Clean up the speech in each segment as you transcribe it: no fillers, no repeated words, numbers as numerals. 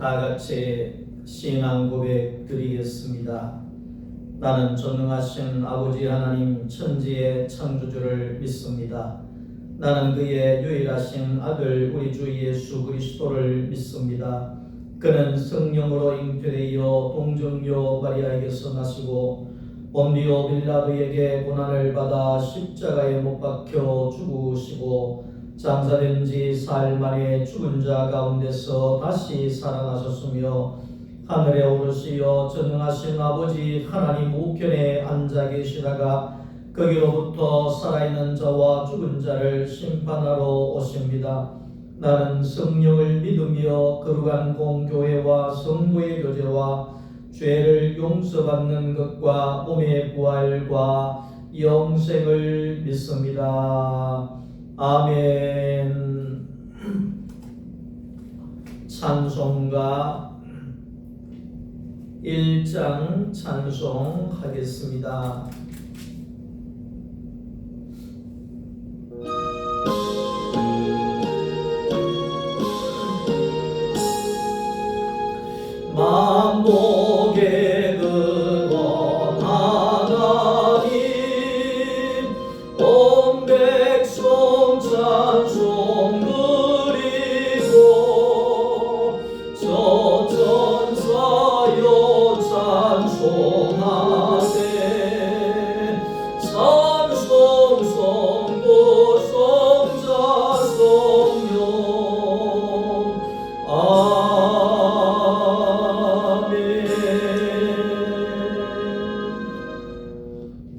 다 같이 신앙 고백 드리겠습니다. 나는 전능하신 아버지 하나님 천지의 창조주를 믿습니다. 나는 그의 유일하신 아들 우리 주 예수 그리스도를 믿습니다. 그는 성령으로 잉태되어 동정녀 마리아에게서 나시고 본디오 빌라도에게 고난을 받아 십자가에 못 박혀 죽으시고 장사된 지 사흘 만에 죽은 자 가운데서 다시 살아나셨으며 하늘에 오르시어 전능하신 아버지 하나님 우편에 앉아 계시다가 거기로부터 살아있는 자와 죽은 자를 심판하러 오십니다. 나는 성령을 믿으며 거룩한 공교회와 성도의 교제와 죄를 용서받는 것과 몸의 부활과 영생을 믿습니다. 아멘. 찬송가 1장 찬송하겠습니다. 만복의 근원 하나님 온 백성 찬송 드리고 저 천사여 찬송하세 찬송 성부 성자 성령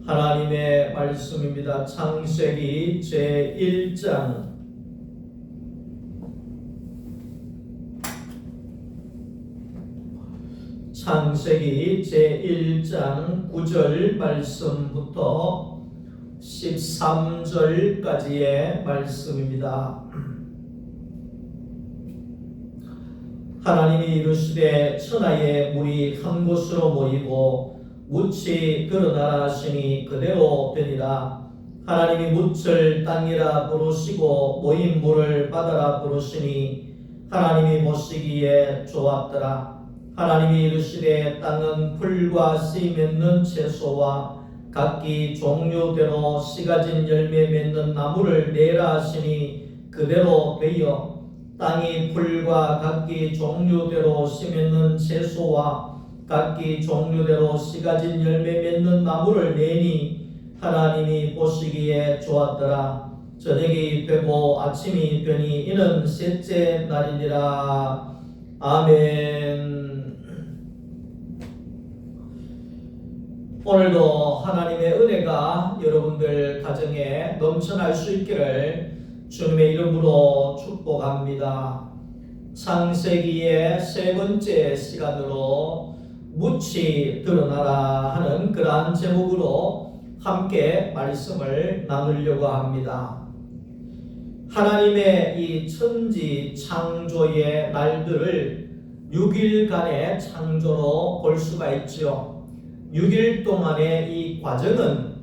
하나님의 말씀입니다. 창세기 제1장 창세기 제1장 9절 말씀부터 13절까지의 말씀입니다. 하나님이 이르시되 천하의 물이 한 곳으로 모이고 묻이 드러나라 하시니 그대로 되니라. 하나님이 묻을 땅이라 부르시고 모인 물을 바다라 부르시니 하나님이 보시기에 좋았더라. 하나님이 이르시되 땅은 풀과 씨 맺는 채소와 각기 종류대로 씨 가진 열매 맺는 나무를 내라 하시니 그대로 되어 땅이 풀과 각기 종류대로 씨 맺는 채소와 각기 종류대로 씨 가진 열매 맺는 나무를 내니 하나님이 보시기에 좋았더라. 저녁이 되고 아침이 되니 이는 셋째 날이니라. 아멘. 오늘도 하나님의 은혜가 여러분들 가정에 넘쳐날 수 있기를 주님의 이름으로 축복합니다. 창세기의 세 번째 시간으로 묻이 드러나라 하는 그러한 제목으로 함께 말씀을 나누려고 합니다. 하나님의 이 천지 창조의 날들을 6일간의 창조로 볼 수가 있죠. 6일 동안의 이 과정은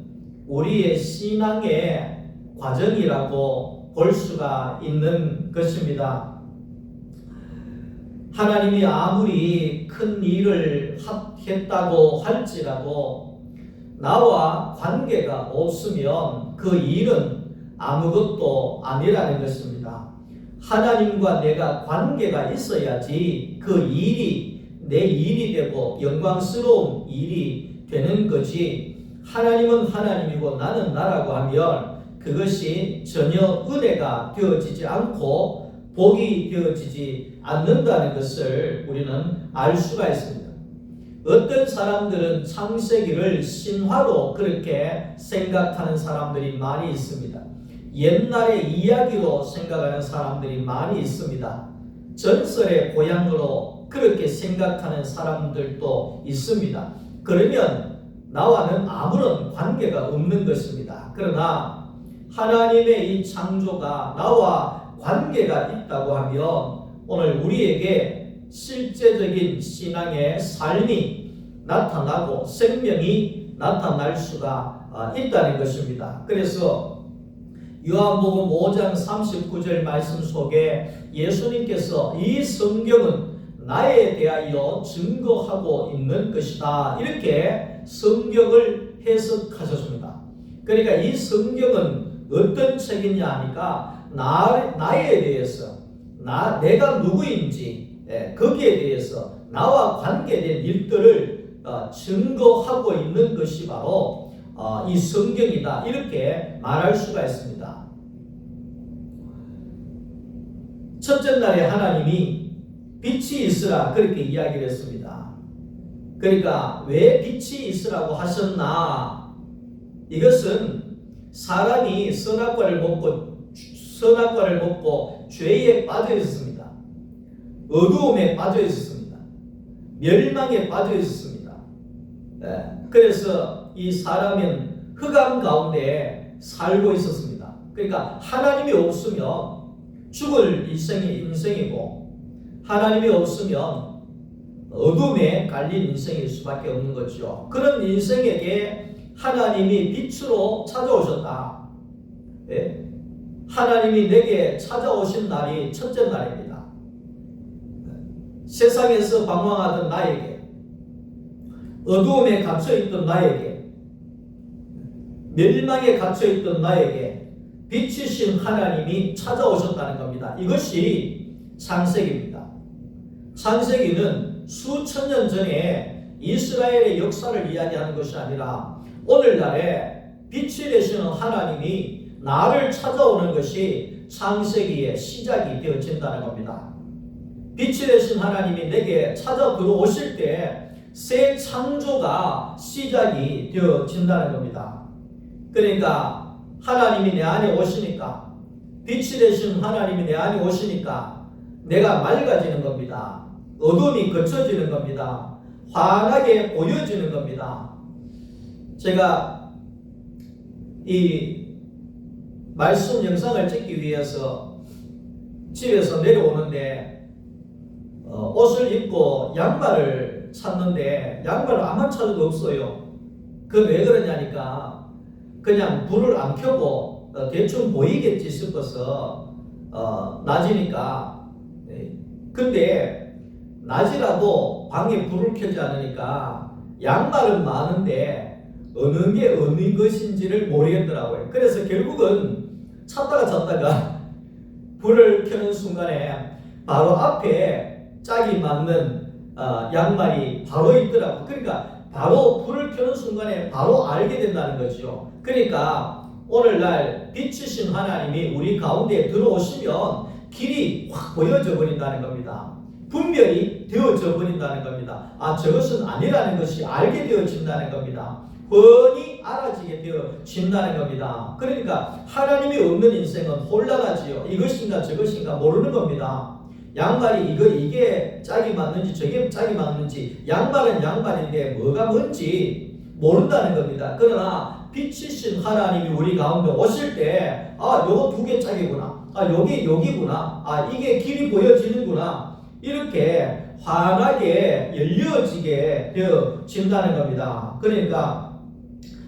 우리의 신앙의 과정이라고 볼 수가 있는 것입니다. 하나님이 아무리 큰 일을 했다고 할지라도 나와 관계가 없으면 그 일은 아무것도 아니라는 것입니다. 하나님과 내가 관계가 있어야지 그 일이 내 일이 되고 영광스러운 일이 되는 거지, 하나님은 하나님이고 나는 나라고 하면 그것이 전혀 은혜가 되어지지 않고 복이 되어지지 않는다는 것을 우리는 알 수가 있습니다. 어떤 사람들은 창세기를 신화로 그렇게 생각하는 사람들이 많이 있습니다. 옛날의 이야기로 생각하는 사람들이 많이 있습니다. 전설의 고향으로 그렇게 생각하는 사람들도 있습니다. 그러면 나와는 아무런 관계가 없는 것입니다. 그러나 하나님의 이 창조가 나와 관계가 있다고 하면 오늘 우리에게 실제적인 신앙의 삶이 나타나고 생명이 나타날 수가 있다는 것입니다. 그래서 요한복음 5장 39절 말씀 속에 예수님께서 이 성경은 나에 대하여 증거하고 있는 것이다. 이렇게 성경을 해석하셨습니다. 그러니까 이 성경은 어떤 책이냐 하니까 나에 대해서 내가 누구인지 거기에 대해서 나와 관계된 일들을 증거하고 있는 것이 바로 이 성경이다. 이렇게 말할 수가 있습니다. 첫째 날에 하나님이 빛이 있으라 그렇게 이야기를 했습니다. 그러니까 왜 빛이 있으라고 하셨나? 이것은 사람이 선악과를 먹고 죄에 빠져 있었습니다. 어두움에 빠져 있었습니다. 멸망에 빠져 있었습니다. 그래서 이 사람은 흑암 가운데 살고 있었습니다. 그러니까 하나님이 없으면 죽을 인생이고 하나님이 없으면 어둠에 깔린 인생일 수밖에 없는 거죠. 그런 인생에게 하나님이 빛으로 찾아오셨다. 하나님이 내게 찾아오신 날이 첫째 날입니다. 세상에서 방황하던 나에게, 어두움에 갇혀있던 나에게, 멸망에 갇혀있던 나에게 빛이신 하나님이 찾아오셨다는 겁니다. 이것이 창세기입니다. 창세기는 수천 년 전에 이스라엘의 역사를 이야기하는 것이 아니라 오늘날에 빛이 되시는 하나님이 나를 찾아오는 것이 창세기의 시작이 되어진다는 겁니다. 빛이 되신 하나님이 내게 찾아 들어오실 때 새 창조가 시작이 되어진다는 겁니다. 그러니까 하나님이 내 안에 오시니까, 빛이 되신 하나님이 내 안에 오시니까 내가 맑아지는 겁니다. 어둠이 거쳐지는 겁니다. 환하게 보여지는 겁니다. 제가 이 말씀 영상을 찍기 위해서 집에서 내려오는데 옷을 입고 양말을 찾는데 양말을 아무 찾아도 없어요. 그 왜 그러냐니까 그냥 불을 안 켜고 대충 보이겠지 싶어서 낮이니까. 근데 낮이라도 방에 불을 켜지 않으니까 양말은 많은데 어느 게 어느 것인지를 모르겠더라고요. 그래서 결국은 찾다가 불을 켜는 순간에 바로 앞에 짝이 맞는 양말이 바로 있더라고요. 그러니까 바로 불을 켜는 순간에 바로 알게 된다는 거죠. 그러니까 오늘날 빛이신 하나님이 우리 가운데 들어오시면 길이 확 보여져 버린다는 겁니다. 분별이 되어져 버린다는 겁니다. 저것은 아니라는 것이 알게 되어진다는 겁니다. 뻔히 알아지게 되어진다는 겁니다. 그러니까 하나님이 없는 인생은 혼란하지요. 이것인가 저것인가 모르는 겁니다. 양말이 이게 짝이 맞는지 저게 짝이 맞는지, 양말은 양말인데 뭐가 뭔지 모른다는 겁니다. 그러나 빛이신 하나님이 우리 가운데 오실 때 요거 두 개 짝이구나, 여기구나, 이게 길이 보여지는구나, 이렇게 환하게 열려지게 되어진다는 겁니다. 그러니까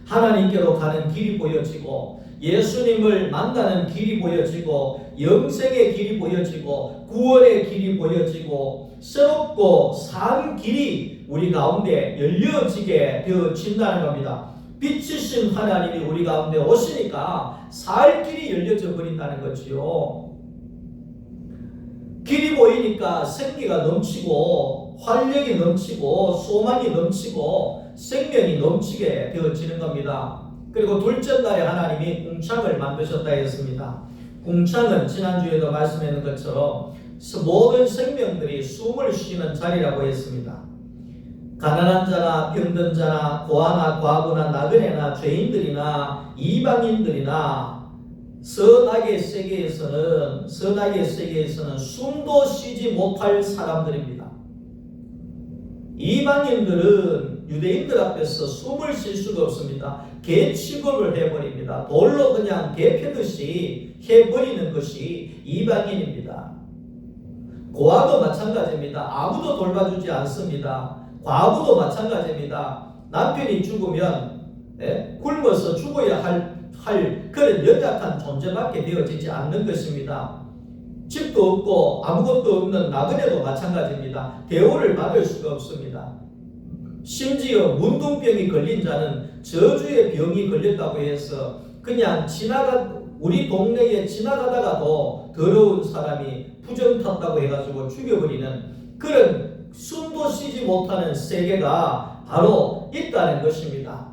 하나님께로 가는 길이 보여지고, 예수님을 만나는 길이 보여지고, 영생의 길이 보여지고, 구원의 길이 보여지고, 새롭고 산 길이 우리 가운데 열려지게 되어진다는 겁니다. 빛이신 하나님이 우리 가운데 오시니까 살 길이 열려져 버린다는 거지요. 길이 보이니까 생기가 넘치고, 활력이 넘치고, 소망이 넘치고, 생명이 넘치게 되어지는 겁니다. 그리고 둘째 날에 하나님이 궁창을 만드셨다 했습니다. 궁창은 지난주에도 말씀했는 것처럼 모든 생명들이 숨을 쉬는 자리라고 했습니다. 가난한 자나 병든 자나 고아나 과부나 나그네나 죄인들이나 이방인들이나 선악의 세계에서는 숨도 쉬지 못할 사람들입니다. 이방인들은 유대인들 앞에서 숨을 쉴 수가 없습니다. 개 취급을 해버립니다. 돌로 그냥 개 패듯이 해버리는 것이 이방인입니다. 고아도 마찬가지입니다. 아무도 돌봐주지 않습니다. 과부도 마찬가지입니다. 남편이 죽으면 굶어서 죽어야 할 그런 연약한 존재밖에 되어지지 않는 것입니다. 집도 없고 아무것도 없는 나그네도 마찬가지입니다. 대우를 받을 수가 없습니다. 심지어 문둥병이 걸린 자는 저주의 병이 걸렸다고 해서 그냥 우리 동네에 지나가다가도 더러운 사람이 부정 탔다고 해가지고 죽여버리는 그런 숨도 쉬지 못하는 세계가 바로 있다는 것입니다.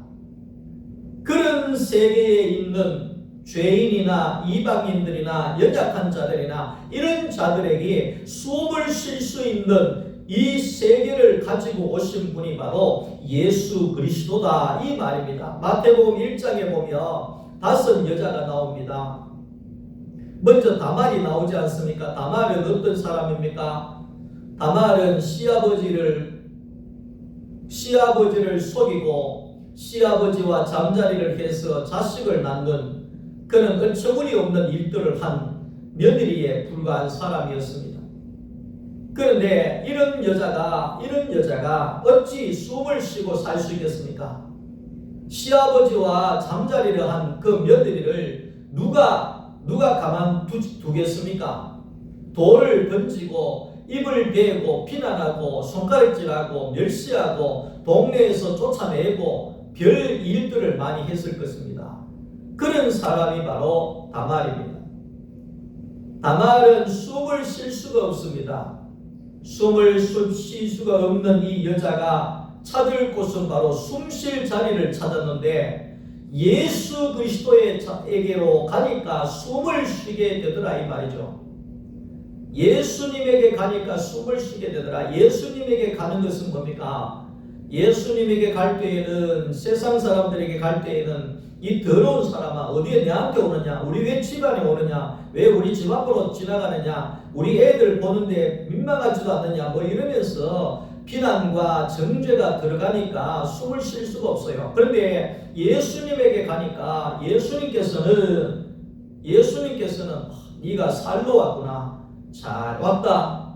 그런 세계에 있는 죄인이나 이방인들이나 연약한 자들이나 이런 자들에게 숨을 쉴 수 있는 이 세계를 가지고 오신 분이 바로 예수 그리스도다 이 말입니다. 마태복음 1장에 보면 5 여자가 나옵니다. 먼저 다말이 나오지 않습니까? 다말은 어떤 사람입니까? 다말은 시아버지를 속이고 시아버지와 잠자리를 해서 자식을 낳는 그는 어처구니 없는 일들을 한 며느리에 불과한 사람이었습니다. 그런데 이런 여자가 어찌 숨을 쉬고 살 수 있겠습니까? 시아버지와 잠자리를 한 그 며느리를 누가 가만두겠습니까? 돌을 던지고 입을 베고 비난하고 손가락질하고 멸시하고 동네에서 쫓아내고 별 일들을 많이 했을 것입니다. 그런 사람이 바로 다말입니다. 다말은 숨을 쉴 수가 없습니다. 숨을 쉴 수가 없는 이 여자가 찾을 곳은 바로 숨 쉴 자리를 찾았는데 예수 그리스도에게로 가니까 숨을 쉬게 되더라 이 말이죠. 예수님에게 가니까 숨을 쉬게 되더라. 예수님에게 가는 것은 뭡니까? 예수님에게 갈 때에는 세상 사람들에게 갈 때에는 이 더러운 사람아 어디에 내한테 오느냐? 우리 왜 집안에 오느냐? 왜 우리 집 앞으로 지나가느냐? 우리 애들 보는데 민망하지도 않느냐? 뭐 이러면서 비난과 정죄가 들어가니까 숨을 쉴 수가 없어요. 그런데 예수님에게 가니까 예수님께서는 네가 살로 왔구나. 잘 왔다.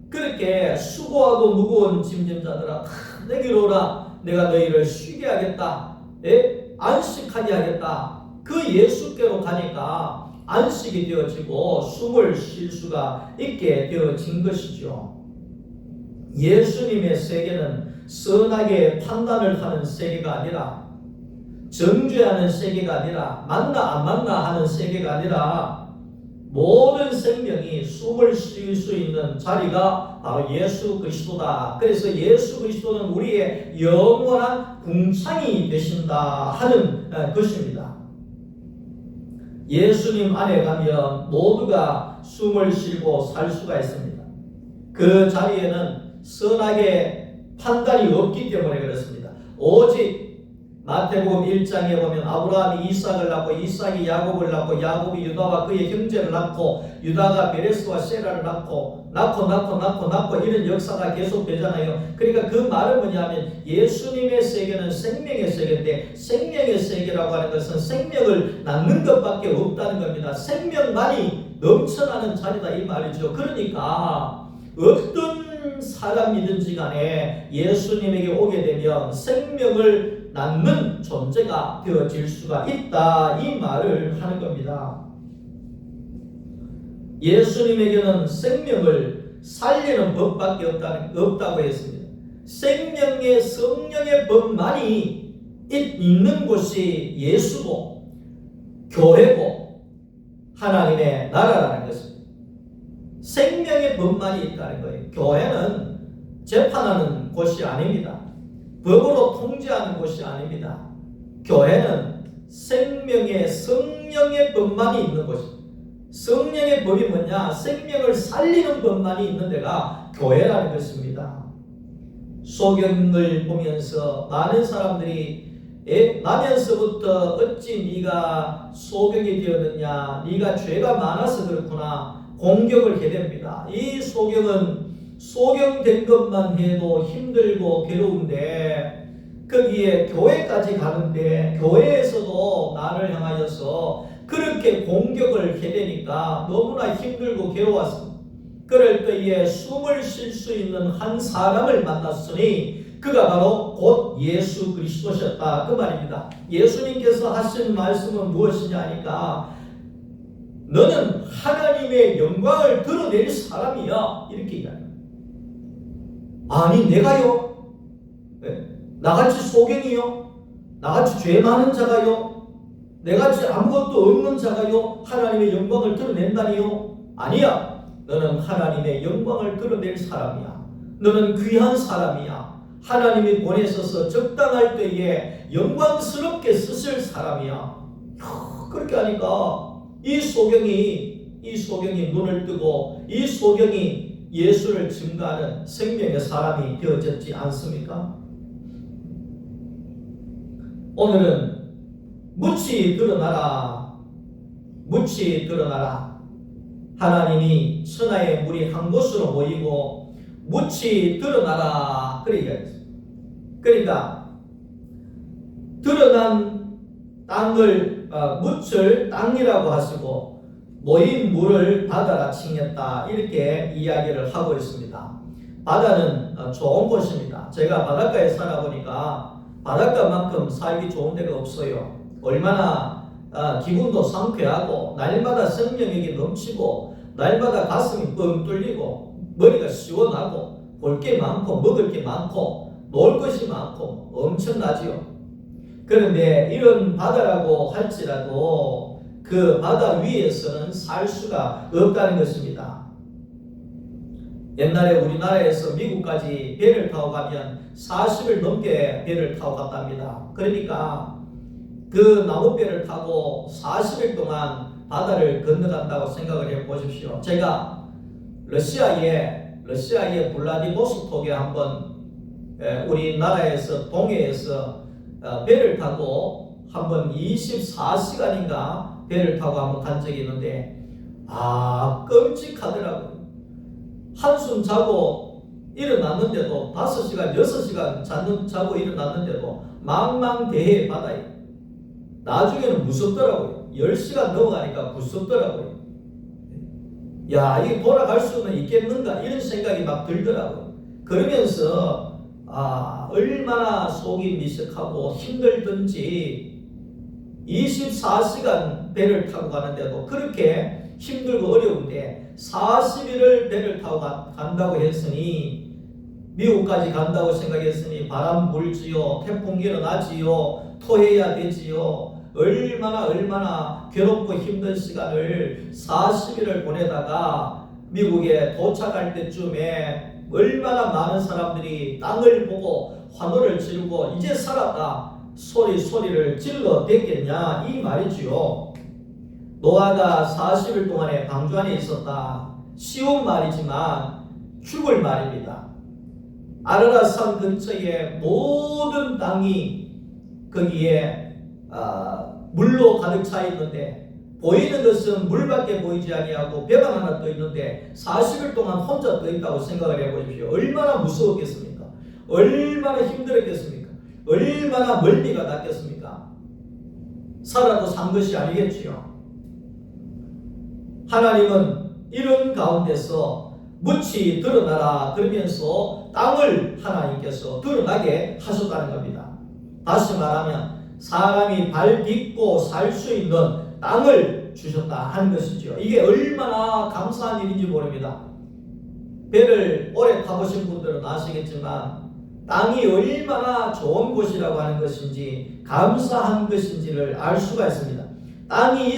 그렇게 수고하고 무거운 짐진자들아 내게로 오라. 내가 너희를 쉬게 하겠다. 안식하게 하겠다. 그 예수께로 가니까 안식이 되어지고 숨을 쉴 수가 있게 되어진 것이죠. 예수님의 세계는 선하게 판단을 하는 세계가 아니라 정죄하는 세계가 아니라 만나 안 만나 하는 세계가 아니라 모든 생명이 숨을 쉴 수 있는 자리가 바로 예수 그리스도다. 그래서 예수 그리스도는 우리의 영원한 궁창이 되신다 하는 것입니다. 예수님 안에 가면 모두가 숨을 쉬고 살 수가 있습니다. 그 자리에는 선하게 판단이 없기 때문에 그렇습니다. 오직 마태복음 1장에 보면 아브라함이 이삭을 낳고 이삭이 야곱을 낳고 야곱이 유다와 그의 형제를 낳고 유다가 베레스와 세라를 낳고 이런 역사가 계속 되잖아요. 그러니까 그 말은 뭐냐면 예수님의 세계는 생명의 세계인데 생명의 세계라고 하는 것은 생명을 낳는 것밖에 없다는 겁니다. 생명만이 넘쳐나는 자리다 이 말이죠. 그러니까 어떤 사람이든지 간에 예수님에게 오게 되면 생명을 낳는 존재가 되어질 수가 있다 이 말을 하는 겁니다. 예수님에게는 생명을 살리는 법밖에 없다고 했습니다. 생명의 성령의 법만이 있는 곳이 예수고 교회고 하나님의 나라라는 것입니다. 생명의 법만이 있다는 거예요. 교회는 재판하는 곳이 아닙니다. 법으로 통제하는 곳이 아닙니다. 교회는 성령의 법만이 있는 곳입니다. 성령의 법이 뭐냐? 생명을 살리는 법만이 있는 데가 교회라는 것입니다. 소경을 보면서 많은 사람들이 나면서부터 어찌 네가 소경이 되었느냐? 네가 죄가 많아서 그렇구나. 공격을 해댑니다. 이 소경된 것만 해도 힘들고 괴로운데 거기에 교회까지 가는데 교회에서도 나를 향하여서 그렇게 공격을 해대니까 너무나 힘들고 괴로웠습니다. 그럴 때에 숨을 쉴 수 있는 한 사람을 만났으니 그가 바로 곧 예수 그리스도셨다 그 말입니다. 예수님께서 하신 말씀은 무엇이냐 하니까 너는 하나님의 영광을 드러낼 사람이야. 이렇게 이야기합니다. 아니 내가요? 네? 나같이 소경이요? 나같이 죄 많은 자가요? 내같이 아무것도 없는 자가요? 하나님의 영광을 드러낸다니요? 아니야. 너는 하나님의 영광을 드러낼 사람이야. 너는 귀한 사람이야. 하나님이 보내셔서 적당할 때에 영광스럽게 쓰실 사람이야. 그렇게 하니까 이 소경이 눈을 뜨고 이 소경이 예수를 증거하는 생명의 사람이 되어졌지 않습니까? 오늘은 묻히 드러나라. 묻히 드러나라. 하나님이 천하의 물이 한 곳으로 모이고 묻히 드러나라. 그러니까 드러난 땅을 묻을 땅이라고 하시고 모인 물을 바다라 칭했다. 이렇게 이야기를 하고 있습니다. 바다는 좋은 곳입니다. 제가 바닷가에 살아보니까 바닷가만큼 살기 좋은 데가 없어요. 얼마나 기분도 상쾌하고 날마다 생명력이 넘치고 날마다 가슴이 뻥 뚫리고 머리가 시원하고 볼 게 많고 먹을 게 많고 놀 것이 많고 엄청나지요. 그런데 이런 바다라고 할지라도 그 바다 위에서는 살 수가 없다는 것입니다. 옛날에 우리나라에서 미국까지 배를 타고 가면 40일 넘게 배를 타고 갔답니다. 그러니까 그 나무배를 타고 40일 동안 바다를 건너간다고 생각을 해보십시오. 제가 러시아의 블라디보스톡에 한번 우리나라에서 동해에서 배를 타고 한번 24시간인가 배를 타고 한번 간 적이 있는데 끔찍하더라고요. 한숨 자고 일어났는데도 5시간 6시간 자고 일어났는데도 망망대해 바다에 나중에는 무섭더라고요. 10시간 넘어가니까 무섭더라고요. 야, 이게 돌아갈 수는 있겠는가 이런 생각이 막 들더라고요. 그러면서 얼마나 속이 미숙하고 힘들든지 24시간 배를 타고 가는데도 그렇게 힘들고 어려운데 40일을 배를 타고 간다고 했으니 미국까지 간다고 생각했으니 바람 불지요, 태풍 일어나지요, 토해야 되지요. 얼마나 괴롭고 힘든 시간을 40일을 보내다가 미국에 도착할 때쯤에 얼마나 많은 사람들이 땅을 보고 환호를 지르고 이제 살았다 소리를 질러댔겠냐 이 말이지요. 노아가 40일 동안에 방주 안에 있었다. 쉬운 말이지만 죽을 말입니다. 아라랏산 근처에 모든 땅이 거기에 물로 가득 차 있는데 보이는 것은 물밖에 보이지 아니하고 배만 하나 떠 있는데 40일 동안 혼자 떠 있다고 생각을 해보십시오. 얼마나 무서웠겠습니까? 얼마나 힘들었겠습니까? 얼마나 멀미가 났겠습니까? 살아도 산 것이 아니겠지요. 하나님은 이런 가운데서 묻히 드러나라 그러면서 땅을 하나님께서 드러나게 하셨다는 겁니다. 다시 말하면 사람이 발 딛고 살 수 있는 땅을 주셨다 하는 것이죠. 이게 얼마나 감사한 일인지 모릅니다. 배를 오래 타보신 분들은 아시겠지만 땅이 얼마나 좋은 곳이라고 하는 것인지 감사한 것인지를 알 수가 있습니다. 땅이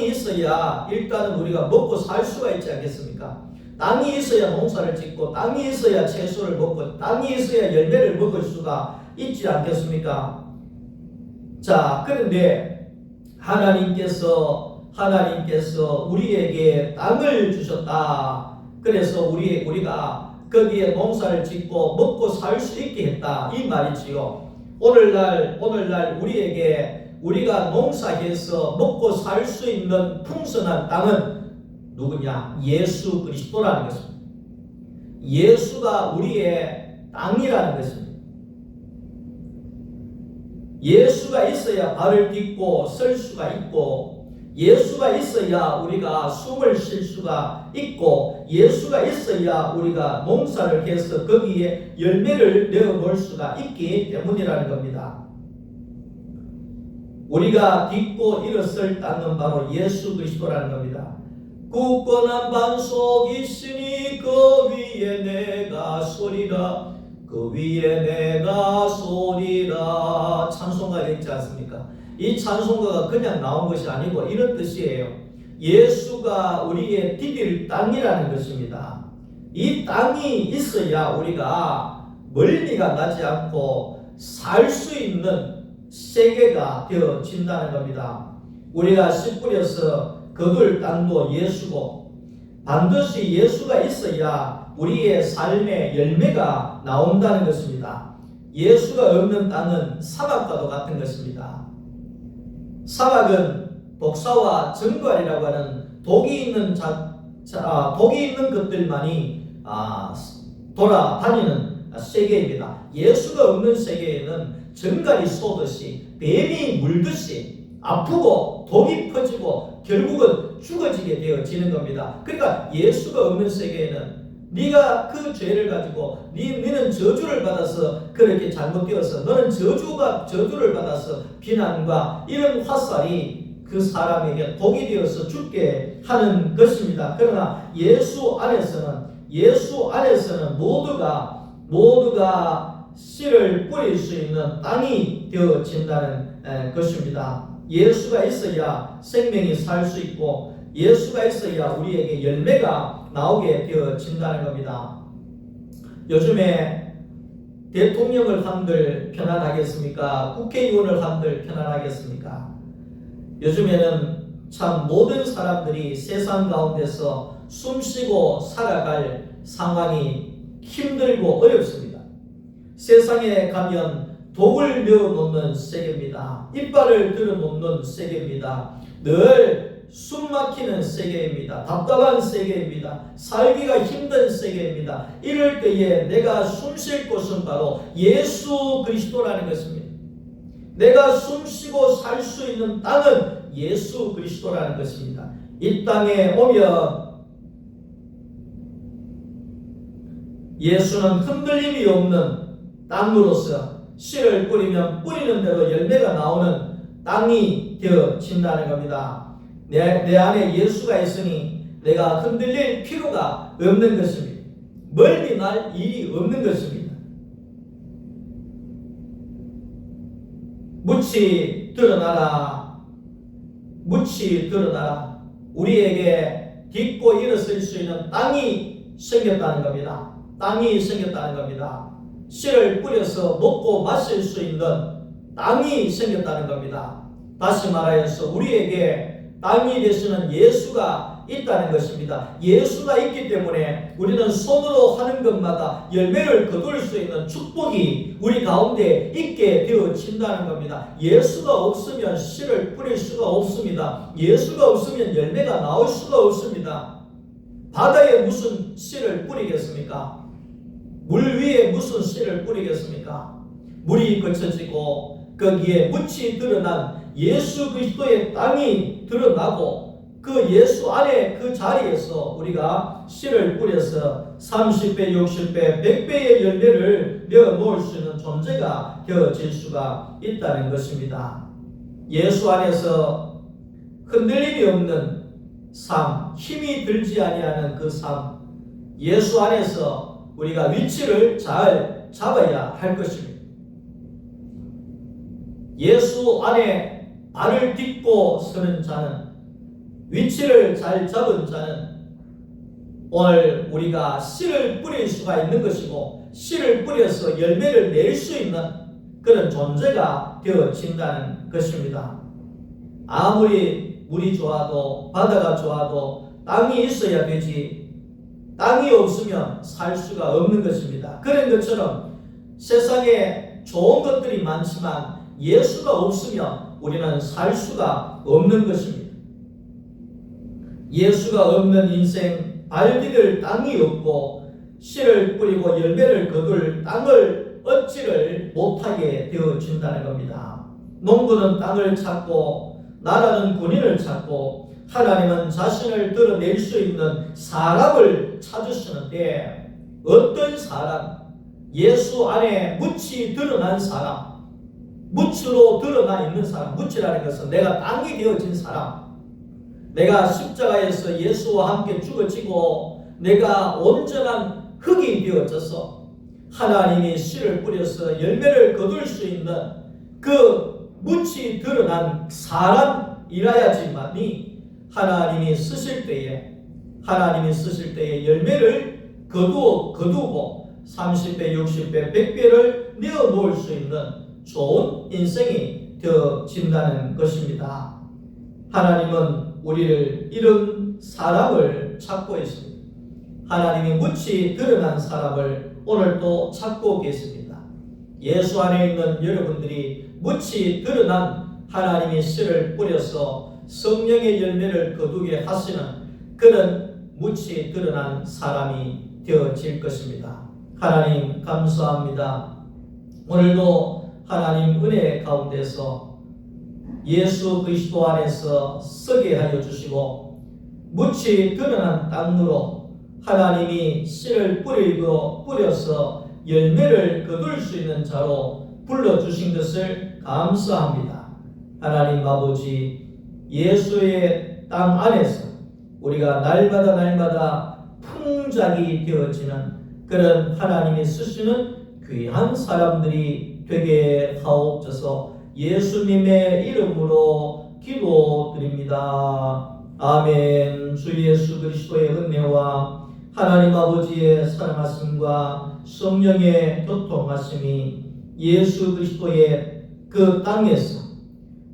있어야 일단은 우리가 먹고 살 수가 있지 않겠습니까? 땅이 있어야 농사를 짓고 땅이 있어야 채소를 먹고 땅이 있어야 열매를 먹을 수가 있지 않겠습니까? 자, 그런데 하나님께서 우리에게 땅을 주셨다. 그래서 우리가 거기에 농사를 짓고 먹고 살 수 있게 했다. 이 말이지요. 오늘날 우리가 농사해서 먹고 살 수 있는 풍성한 땅은 누구냐? 예수 그리스도라는 것입니다. 예수가 우리의 땅이라는 것입니다. 예수가 있어야 발을 딛고 설 수가 있고 예수가 있어야 우리가 숨을 쉴 수가 있고 예수가 있어야 우리가 농사를 해서 거기에 열매를 내어볼 수가 있기 때문이라는 겁니다. 우리가 딛고 일어설 땅은 바로 예수 그리스도라는 겁니다. 굳건한 반석 있으니 그 위에 내가 서리라, 그 위에 내가 서리라. 찬송가가 있지 않습니까? 이 찬송가가 그냥 나온 것이 아니고 이런 뜻이에요. 예수가 우리의 디딜 땅이라는 것입니다. 이 땅이 있어야 우리가 멀미가 나지 않고 살 수 있는 세계가 되어진다는 겁니다. 우리가 씨 뿌려서 거둘 땅도 예수고, 반드시 예수가 있어야 우리의 삶의 열매가 나온다는 것입니다. 예수가 없는 땅은 사막과도 같은 것입니다. 사막은 독사와 정갈이라고 하는 독이 있는 것들만이 돌아다니는 세계입니다. 예수가 없는 세계에는 정갈이 쏘듯이, 뱀이 물듯이 아프고 독이 퍼지고 결국은 죽어지게 되어지는 겁니다. 그러니까 예수가 없는 세계에는 네가 그 죄를 가지고 너는 저주를 받아서 그렇게 잘못되어서, 너는 저주를 받아서 비난과 이런 화살이 그 사람에게 독이 되어서 죽게 하는 것입니다. 그러나 예수 안에서는 모두가 씨를 뿌릴 수 있는 땅이 되어진다는 것입니다. 예수가 있어야 생명이 살 수 있고, 예수가 있어야 우리에게 열매가 나오게 되어진다는 겁니다. 요즘에 대통령을 한들 편안하겠습니까? 국회의원을 한들 편안하겠습니까? 요즘에는 참 모든 사람들이 세상 가운데서 숨쉬고 살아갈 상황이 힘들고 어렵습니다. 세상에 가면 독을 넣어놓는 세계입니다. 이빨을 들어놓는 세계입니다. 늘 숨막히는 세계입니다. 답답한 세계입니다. 살기가 힘든 세계입니다. 이럴 때에 내가 숨쉴 곳은 바로 예수 그리스도라는 것입니다. 내가 숨쉬고 살 수 있는 땅은 예수 그리스도라는 것입니다. 이 땅에 오면 예수는 흔들림이 없는 땅으로서 씨를 뿌리면 뿌리는 대로 열매가 나오는 땅이 되어진다는 겁니다. 내 안에 예수가 있으니 내가 흔들릴 필요가 없는 것입니다. 멀리 날 일이 없는 것입니다. 묻히 드러나라. 우리에게 딛고 일어설 수 있는 땅이 생겼다는 겁니다. 씨를 뿌려서 먹고 마실 수 있는 땅이 생겼다는 겁니다. 다시 말하여서 우리에게 땅이 되시는 예수가 있다는 것입니다. 예수가 있기 때문에 우리는 손으로 하는 것마다 열매를 거둘 수 있는 축복이 우리 가운데 있게 되어진다는 겁니다. 예수가 없으면 씨를 뿌릴 수가 없습니다. 예수가 없으면 열매가 나올 수가 없습니다. 바다에 무슨 씨를 뿌리겠습니까? 물 위에 무슨 씨를 뿌리겠습니까? 물이 거쳐지고 거기에 묻히 드러난 예수 그리스도의 땅이 드러나고, 그 예수 안에 그 자리에서 우리가 씨를 뿌려서 30배, 60배, 100배의 열매를 내어놓을 수 있는 존재가 되어질 수가 있다는 것입니다. 예수 안에서 흔들림이 없는 삶, 힘이 들지 아니하는 그 삶, 예수 안에서 우리가 위치를 잘 잡아야 할 것입니다. 예수 안에 발을 딛고 서는 자는, 위치를 잘 잡은 자는 오늘 우리가 씨를 뿌릴 수가 있는 것이고, 씨를 뿌려서 열매를 낼 수 있는 그런 존재가 되어진다는 것입니다. 아무리 물이 좋아도 바다가 좋아도 땅이 있어야 되지, 땅이 없으면 살 수가 없는 것입니다. 그런 것처럼 세상에 좋은 것들이 많지만 예수가 없으면 우리는 살 수가 없는 것입니다. 예수가 없는 인생, 발 디딜 땅이 없고 씨를 뿌리고 열매를 거둘 땅을 얻지를 못하게 되어진다는 겁니다. 농부는 땅을 찾고 나라는 군인을 찾고 하나님은 자신을 드러낼 수 있는 사람을 찾으시는데, 어떤 사람? 예수 안에 묻히 드러난 사람, 묻으로 드러나 있는 사람, 묻이라는 것은 내가 땅이 되어진 사람, 내가 십자가에서 예수와 함께 죽어지고 내가 온전한 흙이 되어져서 하나님이 씨를 뿌려서 열매를 거둘 수 있는 그 묻이 드러난 사람이라야지만이 하나님이 쓰실 때에 열매를 거두고 30배, 60배, 100배를 내어놓을 수 있는 좋은 인생이 되어진다는 것입니다. 하나님은 우리를 이런 사람을 찾고 있습니다. 하나님이 묻이 드러난 사람을 오늘도 찾고 계십니다. 예수 안에 있는 여러분들이 묻이 드러난 하나님의 씨를 뿌려서 성령의 열매를 거두게 하시는 그런 묻이 드러난 사람이 되어질 것입니다. 하나님 감사합니다. 오늘도 하나님 은혜 가운데서 예수 그리스도 안에서 서게 하여 주시고 묻이 드러난 땅으로 하나님이 씨를 뿌려서 열매를 거둘 수 있는 자로 불러주신 것을 감사합니다. 하나님 아버지, 예수의 땅 안에서 우리가 날마다 풍작이 되어지는 그런 하나님이 쓰시는 귀한 사람들이 되게 하옵소서. 예수님의 이름으로 기도드립니다. 아멘. 주 예수 그리스도의 은혜와 하나님 아버지의 사랑하심과 성령의 교통하심이 예수 그리스도의 그 땅에서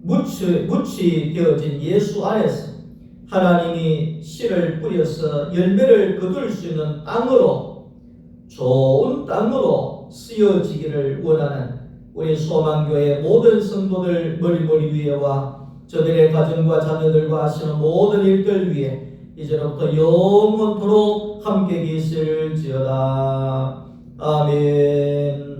묻이 되어진 예수 안에서 하나님이 씨를 뿌려서 열매를 거둘 수 있는 땅으로, 좋은 땅으로 쓰여지기를 원하는 우리 소망교회 모든 성도들 머리 위에와 저들의 가정과 자녀들과 하시는 모든 일들 위에 이제로부터 영원토록 함께 계실지어다. 아멘.